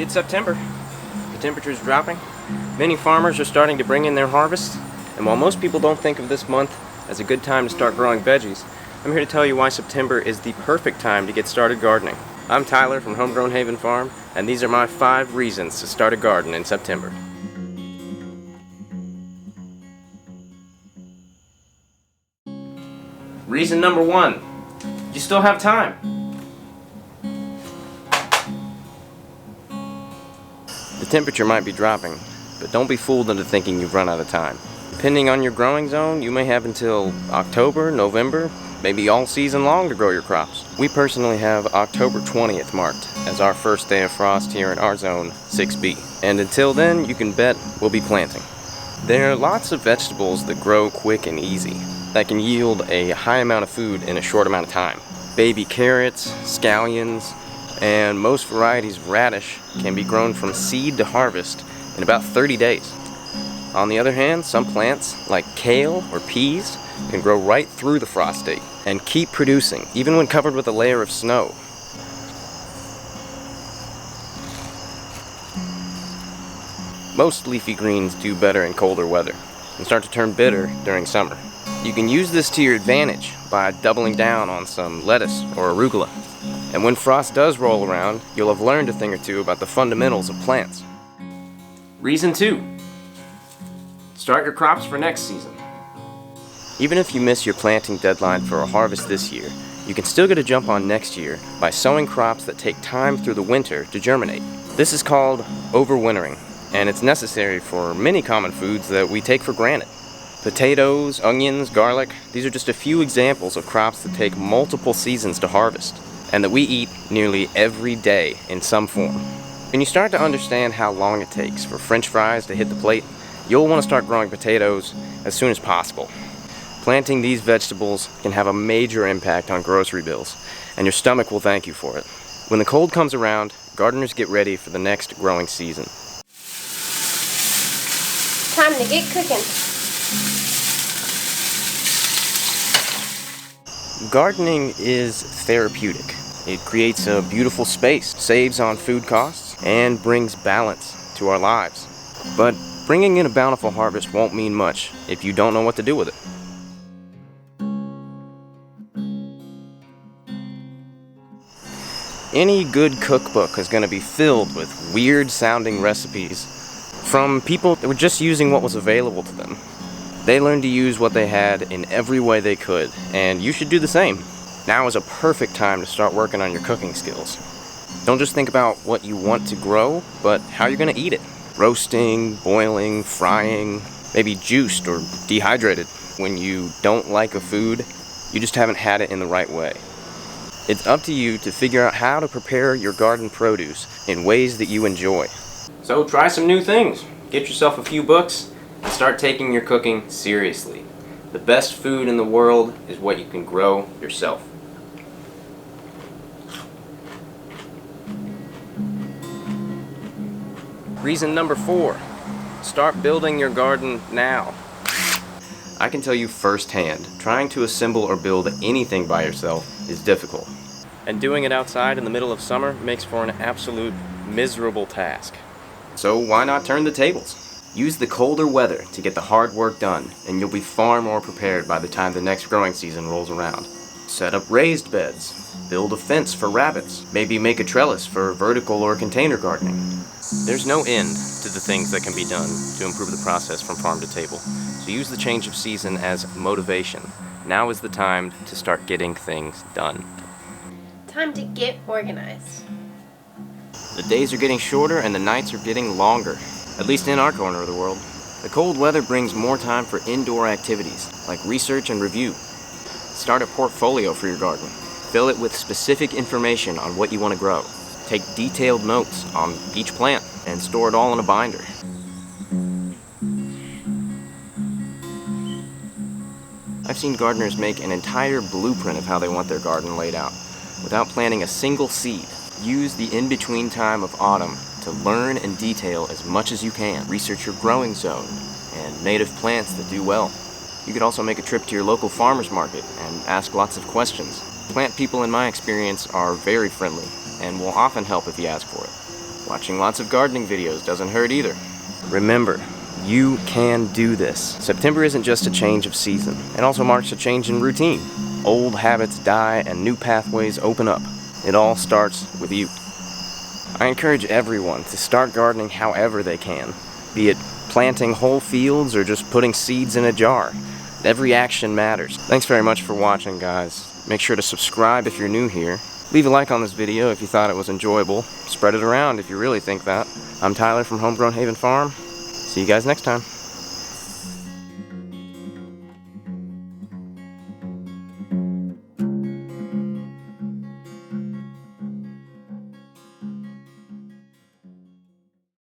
It's September. The temperature's dropping. Many farmers are starting to bring in their harvest. And while most people don't think of this month as a good time to start growing veggies, I'm here to tell you why September is the perfect time to get started gardening. I'm Tyler from Homegrown Haven Farm, and these are my 5 reasons to start a garden in September. Reason number 1, you still have time. The temperature might be dropping, but don't be fooled into thinking you've run out of time. Depending on your growing zone, you may have until October, November, maybe all season long to grow your crops. We personally have October 20th marked as our first day of frost here in our zone 6B. And until then, you can bet we'll be planting. There are lots of vegetables that grow quick and easy, that can yield a high amount of food in a short amount of time. Baby carrots, scallions, and most varieties of radish can be grown from seed to harvest in about 30 days. On the other hand, some plants, like kale or peas, can grow right through the frost date and keep producing, even when covered with a layer of snow. Most leafy greens do better in colder weather and start to turn bitter during summer. You can use this to your advantage by doubling down on some lettuce or arugula. And when frost does roll around, you'll have learned a thing or two about the fundamentals of plants. Reason 2. Start your crops for next season. Even if you miss your planting deadline for a harvest this year, you can still get a jump on next year by sowing crops that take time through the winter to germinate. This is called overwintering, and it's necessary for many common foods that we take for granted. Potatoes, onions, garlic, these are just a few examples of crops that take multiple seasons to harvest, and that we eat nearly every day in some form. When you start to understand how long it takes for French fries to hit the plate, you'll want to start growing potatoes as soon as possible. Planting these vegetables can have a major impact on grocery bills, and your stomach will thank you for it. When the cold comes around, gardeners get ready for the next growing season. Time to get cooking. Gardening is therapeutic. It creates a beautiful space, saves on food costs, and brings balance to our lives. But bringing in a bountiful harvest won't mean much if you don't know what to do with it. Any good cookbook is going to be filled with weird-sounding recipes from people that were just using what was available to them. They learned to use what they had in every way they could, and you should do the same. Now is a perfect time to start working on your cooking skills. Don't just think about what you want to grow, but how you're going to eat it. Roasting, boiling, frying, maybe juiced or dehydrated. When you don't like a food, you just haven't had it in the right way. It's up to you to figure out how to prepare your garden produce in ways that you enjoy. So try some new things. Get yourself a few books and start taking your cooking seriously. The best food in the world is what you can grow yourself. Reason number 4, start building your garden now. I can tell you firsthand, trying to assemble or build anything by yourself is difficult. And doing it outside in the middle of summer makes for an absolute miserable task. So why not turn the tables? Use the colder weather to get the hard work done, and you'll be far more prepared by the time the next growing season rolls around. Set up raised beds, build a fence for rabbits, maybe make a trellis for vertical or container gardening. There's no end to the things that can be done to improve the process from farm to table. So use the change of season as motivation. Now is the time to start getting things done. Time to get organized. The days are getting shorter and the nights are getting longer, at least in our corner of the world. The cold weather brings more time for indoor activities, like research and review. Start a portfolio for your garden. Fill it with specific information on what you want to grow. Take detailed notes on each plant and store it all in a binder. I've seen gardeners make an entire blueprint of how they want their garden laid out, without planting a single seed. Use the in-between time of autumn to learn and detail as much as you can. Research your growing zone and native plants that do well. You could also make a trip to your local farmer's market and ask lots of questions. Plant people, in my experience, are very friendly and will often help if you ask for it. Watching lots of gardening videos doesn't hurt either. Remember, you can do this. September isn't just a change of season. It also marks a change in routine. Old habits die and new pathways open up. It all starts with you. I encourage everyone to start gardening however they can, be it planting whole fields or just putting seeds in a jar. Every action matters. Thanks very much for watching, guys. Make sure to subscribe if you're new here. Leave a like on this video if you thought it was enjoyable. Spread it around if you really think that. I'm Tyler from Homegrown Haven Farm. See you guys next time.